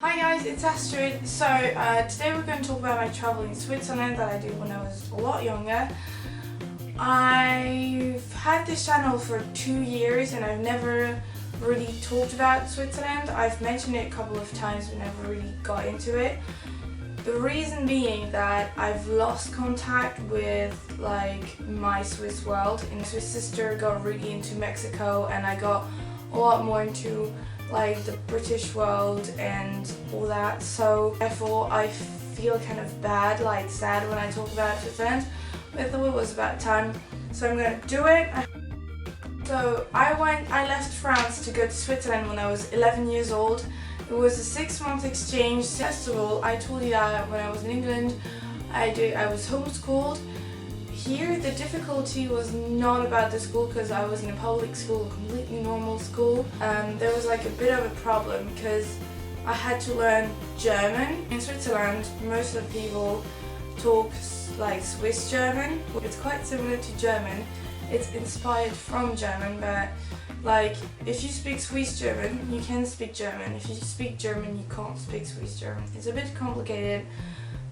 Hi guys, it's Astrid. So today we're going to talk about my travel in Switzerland that I did when I was a lot younger. I've had this channel for 2 years and I've never really talked about Switzerland. I've mentioned it a couple of times but never really got into it. The reason being that I've lost contact with my Swiss world. And my Swiss sister got really into Mexico and I got a lot more into the British world and all that, so therefore I feel kind of bad, sad when I talk about Switzerland, but I thought it was about time, so I'm gonna do it. So I left France to go to Switzerland when I was 11 years old. It was a 6-month exchange. First of all, I told you that when I was in England, I was homeschooled. Here the difficulty was not about the school because I was in a public school, a completely normal school. There was a bit of a problem because I had to learn German. In Switzerland, most of the people talk Swiss German. It's quite similar to German. It's inspired from German, but if you speak Swiss German, you can speak German. If you speak German, you can't speak Swiss German. It's a bit complicated,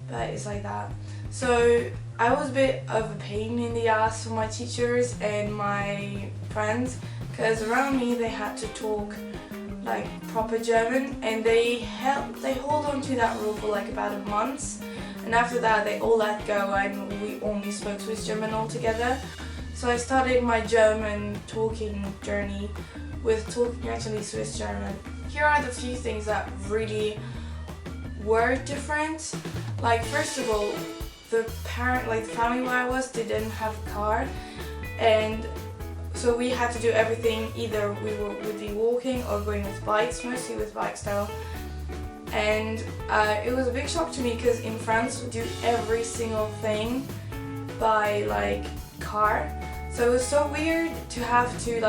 but it's like that. So I was a bit of a pain in the ass for my teachers and my friends because around me they had to talk proper German, and they hold on to that rule for about a month, and after that they all let go and we only spoke Swiss German altogether. So I started my German talking journey with talking actually Swiss German. Here are the few things that really were different. First of all, the family where I was, they didn't have a car, and so we had to do everything. Either we would be walking or going with bikes, mostly with bikes though. And it was a big shock to me because in France we do every single thing by car. So it was so weird to have to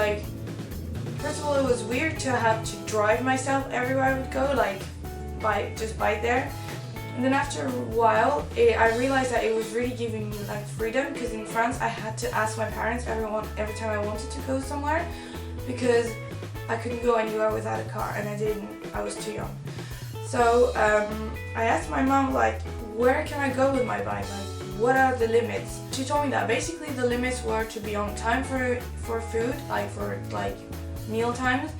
first of all, it was weird to have to drive myself everywhere I would go, just bike there. And then after a while, I realized that it was really giving me freedom, because in France I had to ask my parents every time I wanted to go somewhere, because I couldn't go anywhere without a car, and I didn't. I was too young. So I asked my mom where can I go with my bike? What are the limits? She told me that basically the limits were to be on time for food, for meal times,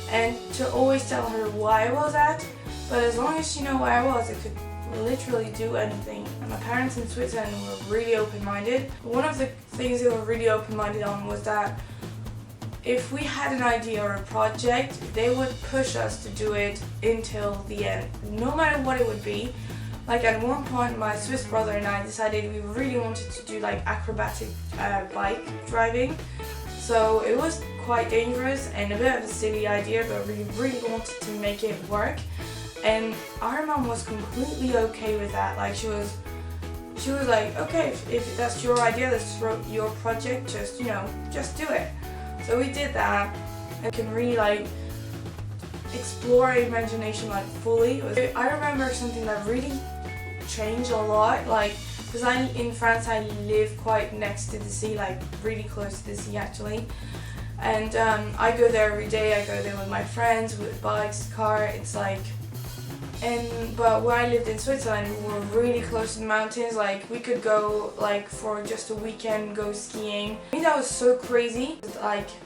and to always tell her where I was at. But as long as she knew where I was, I could literally do anything. And my parents in Switzerland were really open-minded. One of the things they were really open-minded on was that if we had an idea or a project, they would push us to do it until the end, no matter what it would be. At one point, my Swiss brother and I decided we really wanted to do acrobatic bike driving. So it was quite dangerous and a bit of a silly idea, but we really wanted to make it work. And our mom was completely okay with that. She was like, okay, if that's your idea, that's your project, just do it. So we did that, and can really explore our imagination fully. I remember something that really changed a lot, because in France I live quite next to the sea, really close to the sea actually. And I go there every day. I go there with my friends, with bikes, car. It's but where I lived in Switzerland, we were really close to the mountains. We could go for just a weekend, go skiing. I think that was so crazy.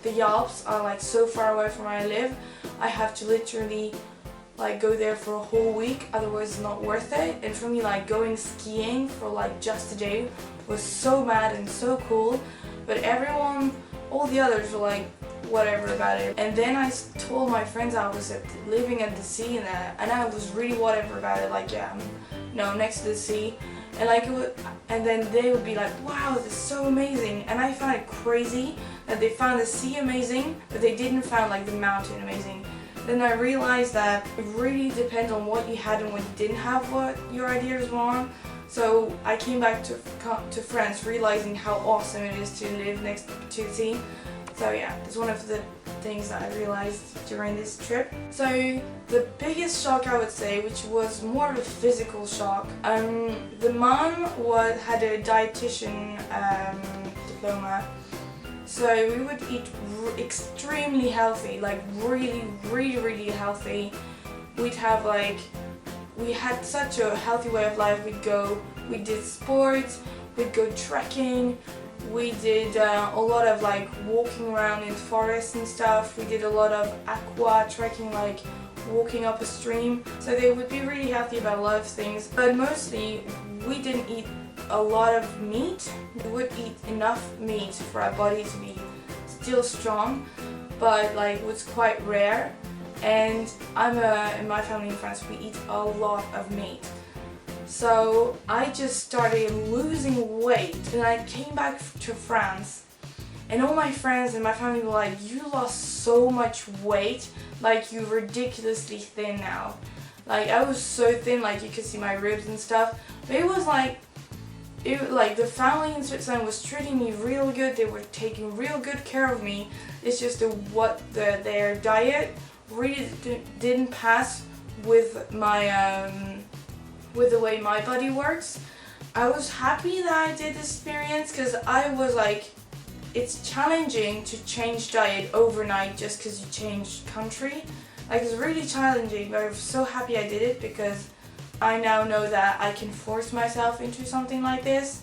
The Alps are so far away from where I live. I have to literally go there for a whole week, otherwise it's not worth it. And for me, going skiing for just a day was so mad and so cool. But all the others were whatever about it. And then I told my friends I was living at the sea and I was really whatever about it. Yeah, I'm next to the sea. And and then they would be wow, this is so amazing. And I found it crazy that they found the sea amazing, but they didn't find the mountain amazing. Then I realized that it really depends on what you had and what you didn't have, what your ideas were. So I came back to France realizing how awesome it is to live next to the sea. So yeah, that's one of the things that I realized during this trip. So the biggest shock, I would say, which was more of a physical shock, the mom had a dietitian diploma. So we would eat extremely healthy, really healthy. We'd have we had such a healthy way of life. We did sports, we'd go trekking, we did a lot of like walking around in forests and stuff. We did a lot of aqua trekking, like walking up a stream. So they would be really healthy about a lot of things, but mostly we didn't eat a lot of meat. We would eat enough meat for our body to be still strong, but like it was quite rare. And in my family in France, we eat a lot of meat. So I just started losing weight, and I came back to France, and all my friends and my family were like, "You lost so much weight, like you're ridiculously thin now." Like I was so thin, like you could see my ribs and stuff. But it was like, the family in Switzerland was treating me real good. They were taking real good care of me. It's just their diet really didn't pass with my with the way my body works. I was happy that I did this experience, because I was like, it's challenging to change diet overnight just because you change country. Like it's really challenging, but I'm so happy I did it, because I now know that I can force myself into something like this,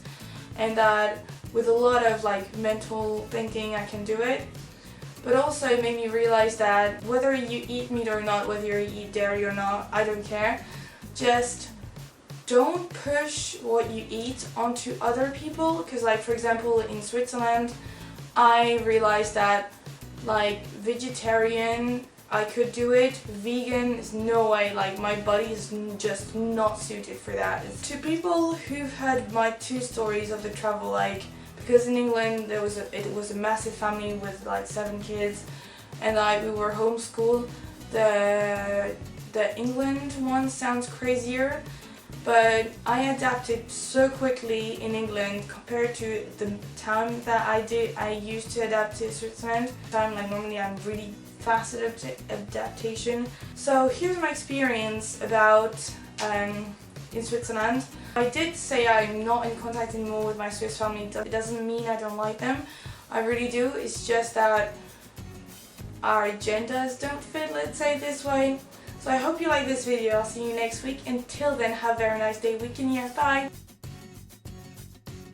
and that with a lot of like mental thinking I can do it. But also it made me realize that whether you eat meat or not, whether you eat dairy or not, I don't care. Just don't push what you eat onto other people, because like for example in Switzerland I realized that like vegetarian I could do it, vegan is no way, like my body is just not suited for that. To people who've heard my two stories of the travel, like because in England it was a massive family with like 7 kids, and like we were homeschooled. The England one sounds crazier, but I adapted so quickly in England compared to the time that I used to adapt to Switzerland. Like normally I'm really fast at adaptation. So here's my experience about in Switzerland. I did say I'm not in contact anymore with my Swiss family. It doesn't mean I don't like them. I really do. It's just that our agendas don't fit, let's say it this way. So I hope you like this video. I'll see you next week. Until then, have a very nice day, week, and year. Bye!